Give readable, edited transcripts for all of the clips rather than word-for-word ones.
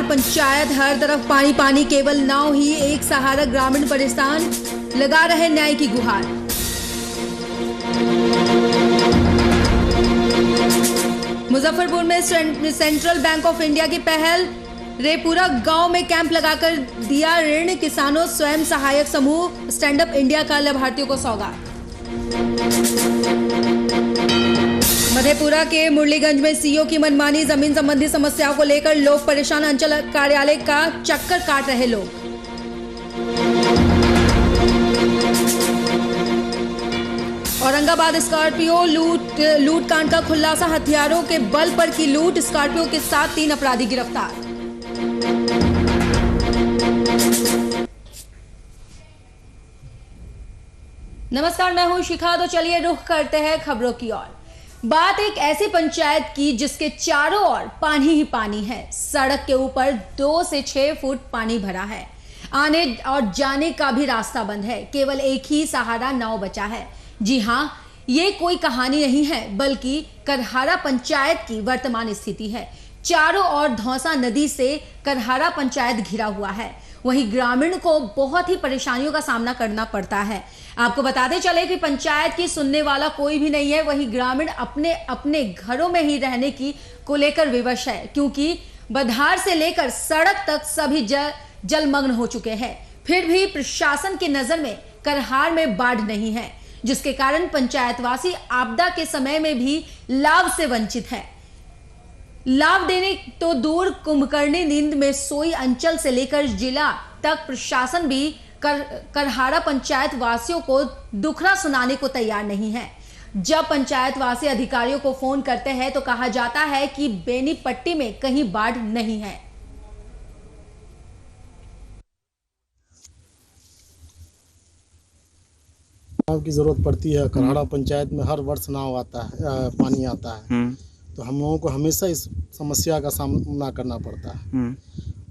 पंचायत हर तरफ पानी पानी, केवल नाव ही एक सहारा, ग्रामीण परेशान, लगा रहे न्याय की गुहार। मुजफ्फरपुर में सेंट्रल बैंक ऑफ इंडिया की पहल, रेपुरा गांव में कैंप लगाकर दिया ऋण, किसानों स्वयं सहायक समूह स्टैंड अप इंडिया का लाभार्थियों को सौगात। मधेपुरा के मुरलीगंज में सीओ की मनमानी, जमीन संबंधी समस्याओं को लेकर लोग परेशान, अंचल कार्यालय का चक्कर काट रहे लोग। औरंगाबाद स्कॉर्पियो लूट कांड का खुलासा, हथियारों के बल पर की लूट, स्कॉर्पियो के साथ 3 अपराधी गिरफ्तार। नमस्कार, मैं हूं शिखा। तो चलिए रुख करते हैं खबरों की ओर। बात एक ऐसी पंचायत की जिसके चारों ओर पानी ही पानी है। सड़क के ऊपर 2 से 6 फुट पानी भरा है। आने और जाने का भी रास्ता बंद है। केवल एक ही सहारा नाव बचा है। जी हां, ये कोई कहानी नहीं है, बल्कि करहारा पंचायत की वर्तमान स्थिति है। चारों ओर धौंसा नदी से करहारा पंचायत घिरा हुआ है। वहीं ग्रामीण को बहुत ही परेशानियों का सामना करना पड़ता है। आपको बताते चले कि पंचायत की सुनने वाला कोई भी नहीं है। वहीं ग्रामीण अपने अपने घरों में ही रहने की को लेकर विवश है, क्योंकि बधार से लेकर सड़क तक सभी जलमग्न हो चुके हैं। फिर भी प्रशासन की नजर में करहार में बाढ़ नहीं है, जिसके कारण पंचायतवासी आपदा के समय में भी लाभ से वंचित है। लाभ देने तो दूर, कुंभकर्णी नींद में सोई अंचल से लेकर जिला तक प्रशासन भी करहारा पंचायत वासियों को दुखड़ा सुनाने को तैयार नहीं है। जब पंचायतवासी अधिकारियों को फोन करते हैं तो कहा जाता है कि बेनीपट्टी में कहीं बाढ़ नहीं है। नाव की जरूरत पड़ती है। करहारा पंचायत में हर वर्ष नाव आता है, पानी आता है, तो हम लोगों को हमेशा इस समस्या का सामना करना पड़ता है।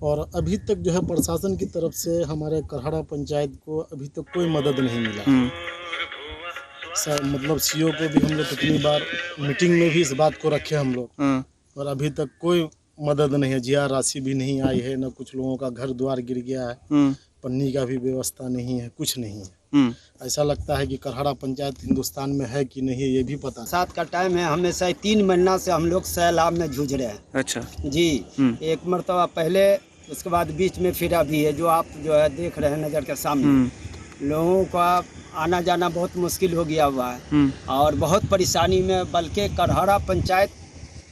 और अभी तक जो है प्रशासन की तरफ से हमारे करहारा पंचायत को अभी तक कोई मदद नहीं मिला। मतलब सीओ को भी हम लोग कितनी बार मीटिंग में भी इस बात को रखे हम लोग, और अभी तक कोई मदद नहीं है। जीआर राशि भी नहीं आई है, न कुछ लोगों का घर द्वार गिर गया है, पन्नी का भी व्यवस्था नहीं है, कुछ नहीं है। ऐसा लगता है कि करहारा पंचायत हिंदुस्तान में है कि नहीं ये भी पता। साथ का टाइम है, हमेशा 3 महीना से हम लोग सैलाब में जूझ रहे हैं। अच्छा जी, एक मरतबा पहले, उसके बाद बीच में फिर अभी है, जो आप जो है देख रहे हैं नज़र के सामने। लोगों का आना जाना बहुत मुश्किल हो गया हुआ है और बहुत परेशानी में, बल्कि करहारा पंचायत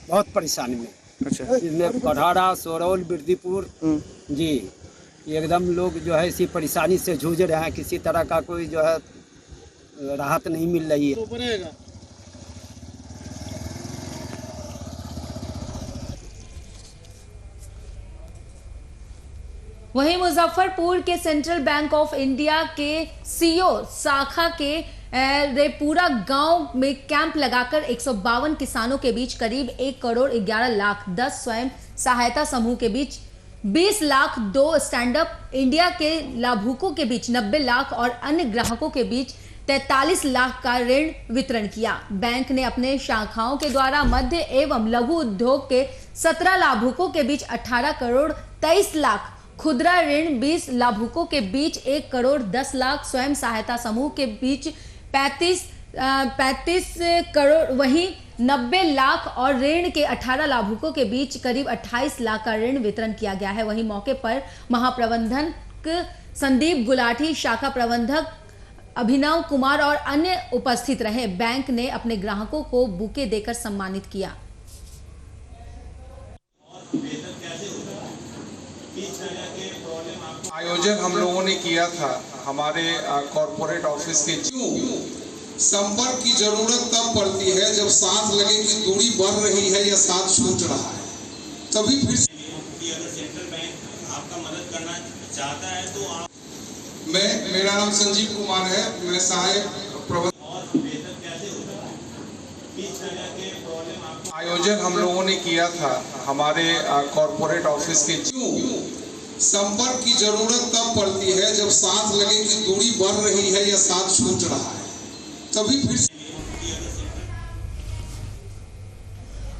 बहुत परेशानी में। अच्छा, इसमें करहारा, सोरौल, बिरदीपुर जी, एकदम लोग जो है इसी परेशानी से जूझ रहे हैं। किसी तरह का कोई जो है राहत नहीं मिल रही है। वहीं मुजफ्फरपुर के सेंट्रल बैंक ऑफ इंडिया के सीओ शाखा के रेपुरा गांव में कैंप लगाकर 152 किसानों के बीच करीब 1 करोड़ 11 लाख, 10 स्वयं सहायता समूह के बीच 20 लाख, 2 स्टैंड अप इंडिया के लाभुकों के बीच 90 लाख और अन्य ग्राहकों के बीच 43 लाख का ऋण वितरण किया। बैंक ने अपने शाखाओं के द्वारा मध्य एवं लघु उद्योग के 17 लाभुकों के बीच 18 करोड़ 23 लाख, खुदरा ऋण 20 लाभुकों के बीच 1 करोड़ 10 लाख, स्वयं सहायता समूह के बीच 35 करोड़, वहीं 90 लाख और ऋण के 18 लाभुकों के बीच करीब 28 लाख का ऋण वितरण किया गया है। वहीं मौके पर महाप्रबंधक संदीप गुलाटी, शाखा प्रबंधक अभिनव कुमार और अन्य उपस्थित रहे। बैंक ने अपने ग्राहकों को बुके देकर सम्मानित किया। आयोजन हम लोगों ने किया था हमारे कॉर्पोरेट ऑफिस के। संपर्क की जरूरत तब पड़ती है जब साथ लगे कि दूरी बढ़ रही है या साथ छूट रहा है, तभी फिर अगर सेंट्रल बैंक आपका मदद करना चाहता है तो आप। मेरा नाम संजीव कुमार है, मैं सहायक प्रबंधक। और बेहतर कैसे होगा? किस तरह के प्रॉब्लम आपको? आयोजन हम लोगों ने किया था हमारे कॉर्पोरेट ऑफिस के। संपर्क की जरूरत तब पड़ती है जब साथ लगे कि दूरी बढ़ रही है या साथ छूट रहा है, तभी फिर।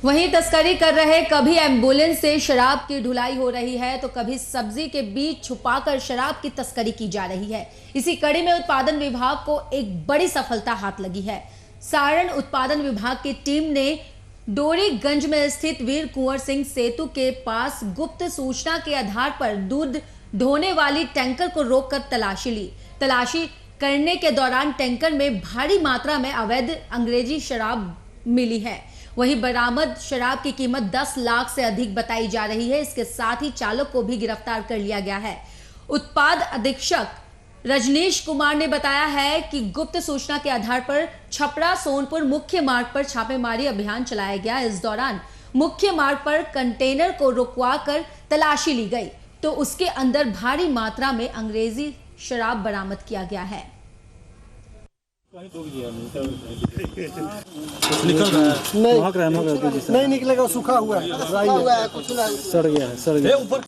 वहीं तस्करी कर रहे कभी एम्बुलेंस से शराब की ढुलाई हो रही है तो कभी सब्जी के बीच छुपाकर शराब की तस्करी की जा रही है। इसी कड़ी में उत्पादन विभाग को एक बड़ी सफलता हाथ लगी है। सारण उत्पादन विभाग की टीम ने डोरीगंज में स्थित वीर कुंवर सिंह सेतु के पास गुप्त सूचना के आधार पर दूध ढोने वाली टैंकर को रोककर तलाशी ली। तलाशी करने के दौरान टैंकर में भारी मात्रा में अवैध अंग्रेजी शराब मिली है। वहीं बरामद शराब की कीमत 10 लाख से अधिक बताई जा रही है। इसके साथ ही चालक को भी गिरफ्तार कर लिया गया है। उत्पाद अधीक्षक रजनीश कुमार ने बताया है कि गुप्त सूचना के आधार पर छपरा सोनपुर मुख्य मार्ग पर छापेमारी अभियान चलाया गया। इस दौरान मुख्य मार्ग पर कंटेनर को रुकवाकर तलाशी ली गई तो उसके अंदर भारी मात्रा में अंग्रेजी शराब बरामद किया गया है। निकल रहा है नहीं निकलेगा, सूखा हुआ है, कुछ सड़ गया है ऊपर।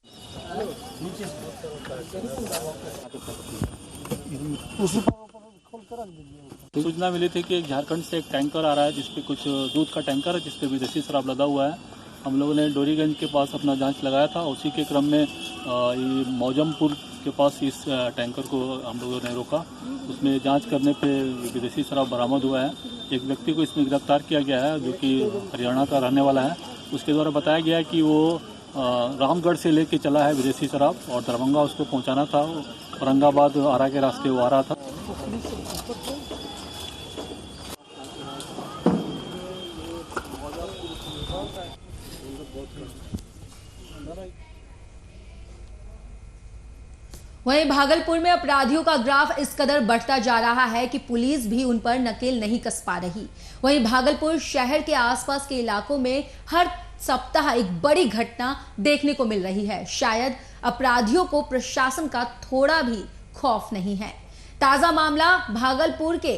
सूचना मिली थी कि झारखंड से एक टैंकर आ रहा है जिसपे कुछ दूध का टैंकर है जिसपे विदेशी शराब लदा हुआ है। हम लोगों ने डोरीगंज के पास अपना जांच लगाया था। उसी के क्रम में ये मौजमपुर के पास इस टैंकर को हम लोगों ने रोका। उसमें जांच करने पे विदेशी शराब बरामद हुआ है। एक व्यक्ति को इसमें गिरफ्तार किया गया है जो कि हरियाणा का रहने वाला है। उसके द्वारा बताया गया है कि वो रामगढ़ से लेके चला है विदेशी शराब और दरभंगा उसको पहुंचाना था। औरंगाबाद आरा के रास्ते वो आ रहा था। वहीं भागलपुर में अपराधियों का ग्राफ इस कदर बढ़ता जा रहा है कि पुलिस भी उन पर नकेल नहीं कस पा रही। वहीं भागलपुर शहर के आसपास के इलाकों में हर सप्ताह एक बड़ी घटना देखने को मिल रही है। शायद अपराधियों को प्रशासन का थोड़ा भी खौफ नहीं है। ताजा मामला भागलपुर के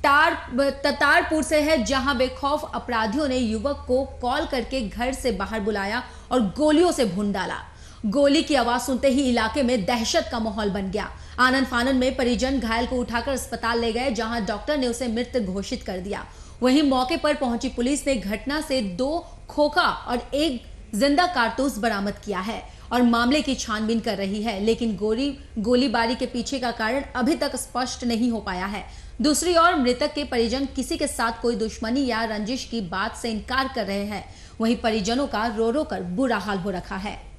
ततारपुर से है, जहां बेखौफ अपराधियों ने युवक को कॉल करके घर से बाहर बुलाया और गोलियों से भून डाला। गोली की आवाज सुनते ही इलाके में दहशत का माहौल बन गया। आनन फानन में परिजन घायल को उठाकर अस्पताल ले गए, जहां डॉक्टर ने उसे मृत घोषित कर दिया। वहीं मौके पर पहुंची पुलिस ने घटना से 2 खोखा और 1 जिंदा कारतूस बरामद किया है और मामले की छानबीन कर रही है। लेकिन गोलीबारी के पीछे का कारण अभी तक स्पष्ट नहीं हो पाया है। दूसरी ओर मृतक के परिजन किसी के साथ कोई दुश्मनी या रंजिश की बात से इनकार कर रहे हैं। वहीं परिजनों का रो रो कर बुरा हाल हो रखा है।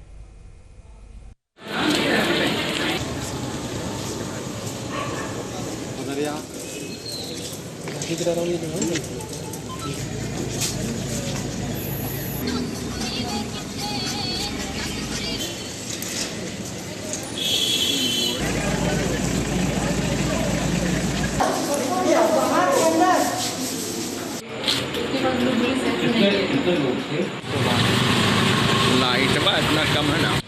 लाइट बा इतना कम है ना,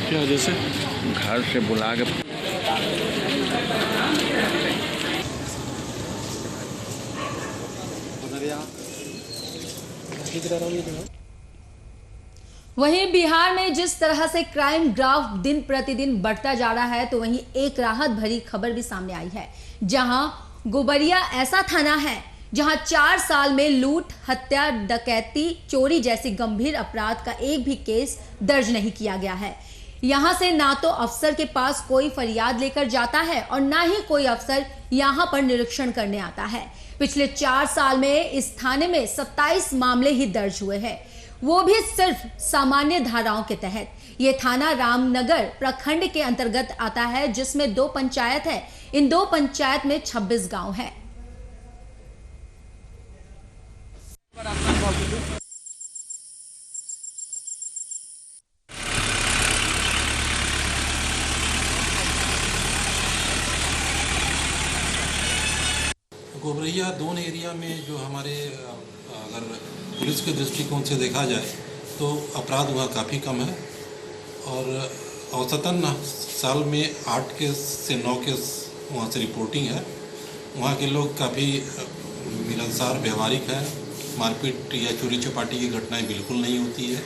क्या जैसे घर से बुला के वहीं बिहार में जिस तरह से क्राइम ग्राफ दिन प्रतिदिन बढ़ता जा रहा है तो वहीं एक राहत भरी खबर भी सामने आई है, जहां गोबरिया ऐसा थाना है जहां 4 साल में लूट, हत्या, डकैती, चोरी जैसी गंभीर अपराध का एक भी केस दर्ज नहीं किया गया है। यहां से ना तो अफसर के पास कोई फरियाद लेकर जाता है और ना ही कोई अफसर यहां पर निरीक्षण करने आता है। पिछले 4 साल में इस थाने में 27 मामले ही दर्ज हुए हैं, वो भी सिर्फ सामान्य धाराओं के तहत। ये थाना रामनगर प्रखंड के अंतर्गत आता है, जिसमें 2 पंचायत है। इन 2 पंचायत में 26 गांव है। गोबरिया दोन एरिया में जो हमारे अगर पुलिस के दृष्टिकोण से देखा जाए तो अपराध वहाँ काफ़ी कम है और औसतन साल में 8 केस से 9 केस वहाँ से रिपोर्टिंग है। वहाँ के लोग काफ़ी मिलनसार व्यवहारिक हैं। मारपीट या चोरी चपाटी की घटनाएं बिल्कुल नहीं होती है।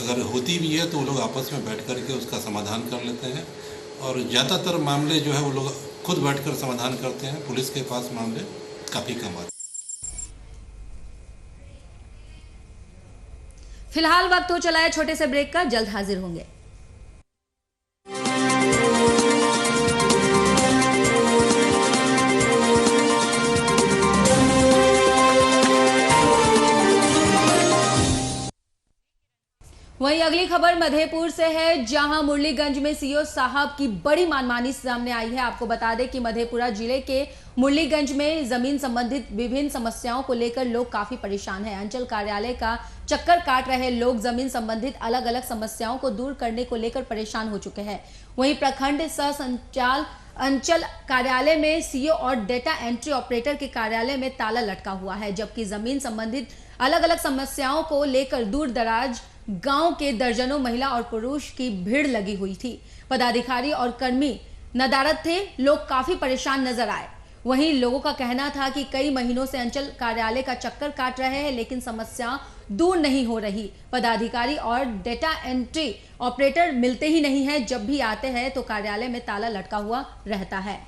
अगर होती भी है तो वो लोग आपस में बैठ कर के उसका समाधान कर लेते हैं और ज़्यादातर मामले जो है वो लोग खुद बैठकर समाधान करते हैं। पुलिस के पास मामले काफ़ी कम आते हैं। फिलहाल वक्त हो चला है छोटे से ब्रेक का, जल्द हाजिर होंगे। वहीं अगली खबर मधेपुर से है, जहां मुरलीगंज में सीओ साहब की बड़ी मनमानी सामने आई है। आपको बता दें कि मधेपुरा जिले के मुरलीगंज में जमीन संबंधित विभिन्न समस्याओं को लेकर लोग काफी परेशान हैं। अंचल कार्यालय का चक्कर काट रहे लोग जमीन संबंधित अलग अलग समस्याओं को दूर करने को लेकर परेशान हो चुके हैं। वहीं प्रखंड सह संचाल अंचल कार्यालय में सीओ और डेटा एंट्री ऑपरेटर के कार्यालय में ताला लटका हुआ है, जबकि जमीन संबंधित अलग अलग समस्याओं को लेकर दूर दराज गांव के दर्जनों महिला और पुरुष की भीड़ लगी हुई थी। पदाधिकारी और कर्मी नदारद थे, लोग काफी परेशान नजर आए। वहीं लोगों का कहना था कि कई महीनों से अंचल कार्यालय का चक्कर काट रहे हैं, लेकिन समस्या दूर नहीं हो रही। पदाधिकारी और डेटा एंट्री ऑपरेटर मिलते ही नहीं है, जब भी आते हैं तो कार्यालय में ताला लटका हुआ रहता है।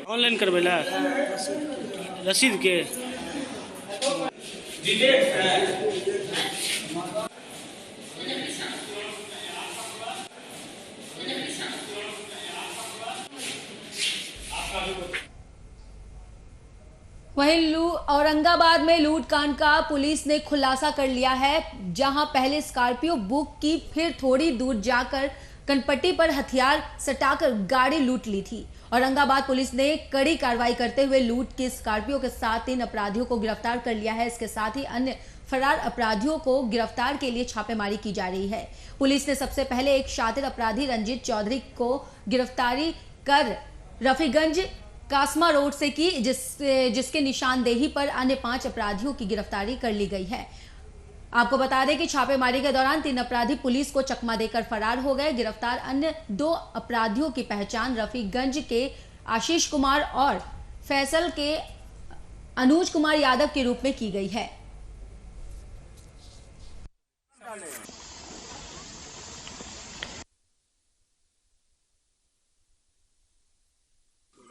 ऑनलाइन करवेला रसीद के वहीं औरंगाबाद में लूटकांड का पुलिस ने खुलासा कर लिया है, जहां पहले स्कॉर्पियो बुक की, फिर थोड़ी दूर जाकर कनपट्टी पर हथियार सटाकर गाड़ी लूट ली थी। औरंगाबाद पुलिस ने कड़ी कार्रवाई करते हुए लूट की स्कॉर्पियो के साथ 3 अपराधियों को गिरफ्तार कर लिया है। इसके साथ ही अन्य फरार अपराधियों को गिरफ्तार के लिए छापेमारी की जा रही है। पुलिस ने सबसे पहले एक शातिर अपराधी रंजीत चौधरी को गिरफ्तारी कर रफीगंज कासमा रोड से की, जिसके निशानदेही पर अन्य 5 अपराधियों की गिरफ्तारी कर ली गई है। आपको बता दें कि छापेमारी के दौरान 3 अपराधी पुलिस को चकमा देकर फरार हो गए। गिरफ्तार अन्य 2 अपराधियों की पहचान रफीगंज के आशीष कुमार और फैसल के अनुज कुमार यादव के रूप में की गई है।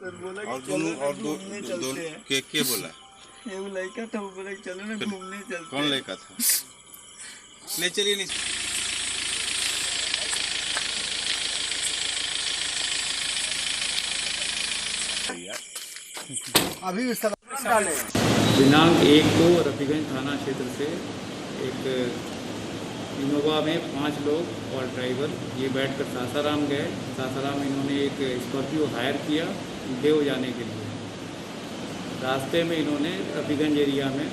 और दोनों के बोला वो लड़का था, वो बोला चलो ना घूमने चलते। कौन लड़का था? ले चलिए नहीं। अभी दिनांक 1 को रफीगंज थाना क्षेत्र से एक इनोवा में 5 लोग और ड्राइवर ये बैठकर सासाराम गए। सासाराम इन्होंने एक स्कॉर्पियो हायर किया देव जाने के लिए। रास्ते में इन्होंने रफीगंज एरिया में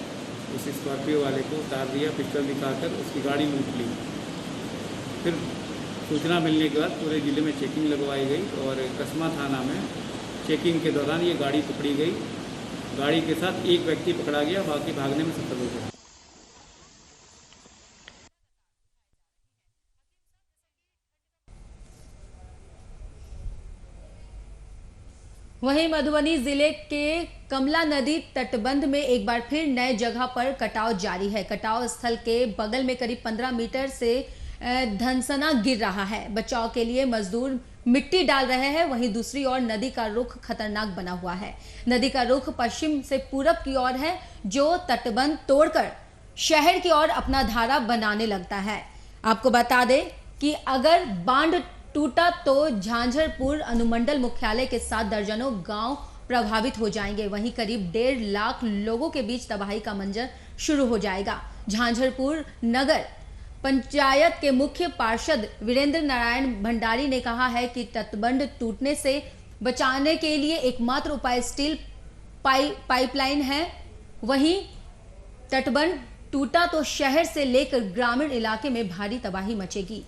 उस स्कॉर्पियो वाले को उतार दिया, पिस्टल दिखाकर उसकी गाड़ी लूट ली। फिर सूचना मिलने के बाद पूरे ज़िले में चेकिंग लगवाई गई और कसमा थाना में चेकिंग के दौरान ये गाड़ी पकड़ी गई। गाड़ी के साथ एक व्यक्ति पकड़ा गया, बाकी भागने में सफल हो गया। वहीं मधुबनी जिले के कमला नदी तटबंध में एक बार फिर नए जगह पर कटाव जारी है। कटाव स्थल के बगल में करीब 15 मीटर से धनसना गिर रहा है। बचाव के लिए मजदूर मिट्टी डाल रहे हैं। वहीं दूसरी ओर नदी का रुख खतरनाक बना हुआ है। नदी का रुख पश्चिम से पूरब की ओर है, जो तटबंध तोड़कर शहर की ओर अपना धारा बनाने लगता है। आपको बता दें कि अगर बांध टूटा तो झांझरपुर अनुमंडल मुख्यालय के साथ दर्जनों गांव प्रभावित हो जाएंगे। वहीं करीब 1.5 लाख लोगों के बीच तबाही का मंजर शुरू हो जाएगा। झांझरपुर नगर पंचायत के मुख्य पार्षद वीरेंद्र नारायण भंडारी ने कहा है कि तटबंध टूटने से बचाने के लिए एकमात्र उपाय स्टील पाइपलाइन है। वहीं तटबंध टूटा तो शहर से लेकर ग्रामीण इलाके में भारी तबाही मचेगी।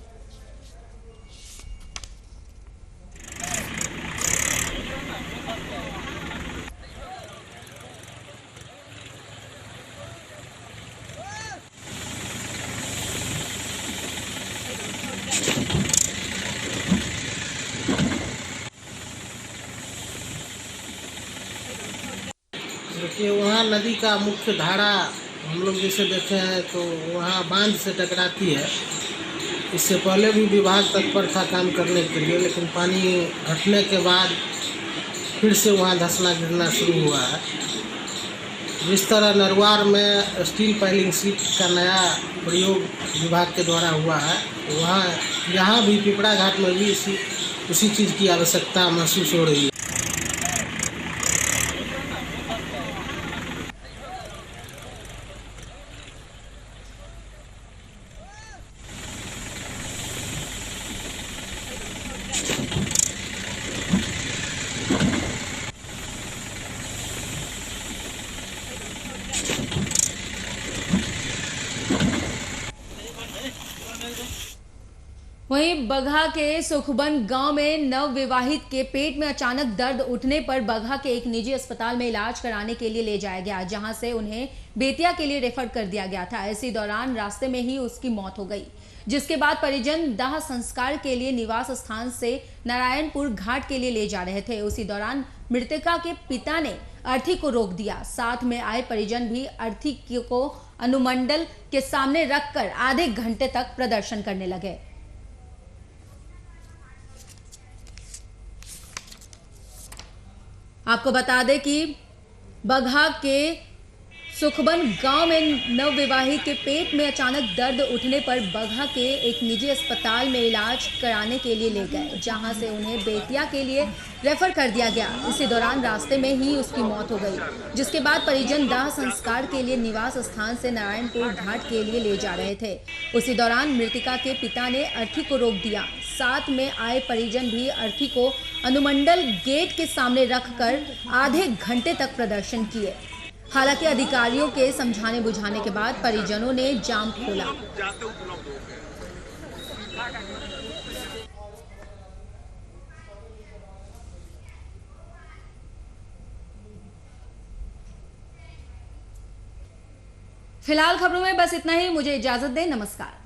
कि वहाँ नदी का मुख्य धारा हम लोग जैसे देखे हैं तो वहाँ बांध से टकराती है। इससे पहले भी विभाग तत्पर था काम करने के लिए, लेकिन पानी घटने के बाद फिर से वहाँ धंसना गिरना शुरू हुआ है। जिस तरह नरवार में स्टील पाइलिंग सीट का नया प्रयोग विभाग के द्वारा हुआ है, वहाँ यहाँ भी पिपरा घाट में भी उसी चीज़ की आवश्यकता महसूस हो रही है। वहीं बगहा के सुखबन गांव में नवविवाहित के पेट में अचानक दर्द उठने पर बगहा के एक निजी अस्पताल में इलाज कराने के लिए ले जाया गया, जहां से उन्हें बेतिया के लिए रेफर कर दिया गया था। इसी दौरान रास्ते में ही उसकी मौत हो गई, जिसके बाद परिजन दाह संस्कार के लिए निवास स्थान से नारायणपुर घाट के लिए ले जा रहे थे। उसी दौरान मृतका के पिता ने अर्थी को रोक दिया। साथ में आए परिजन भी अर्थी को अनुमंडल के सामने रखकर आधे घंटे तक प्रदर्शन करने लगे। आपको बता दें कि बगहा के सुखबन गांव में नवविवाहित के पेट में अचानक दर्द उठने पर बगहा के एक निजी अस्पताल में इलाज कराने के लिए ले गए, जहां से उन्हें बेतिया के लिए रेफर कर दिया गया। इसी दौरान रास्ते में ही उसकी मौत हो गई, जिसके बाद परिजन दाह संस्कार के लिए निवास स्थान से नारायणपुर घाट के लिए ले जा रहे थे। उसी दौरान मृतका के पिता ने अर्थी को रोक दिया। साथ में आए परिजन भी अर्थी को अनुमंडल गेट के सामने रखकर आधे घंटे तक प्रदर्शन किए। हालांकि अधिकारियों के समझाने बुझाने के बाद परिजनों ने जाम खोला। फिलहाल खबरों में बस इतना ही। मुझे इजाजत दें। नमस्कार।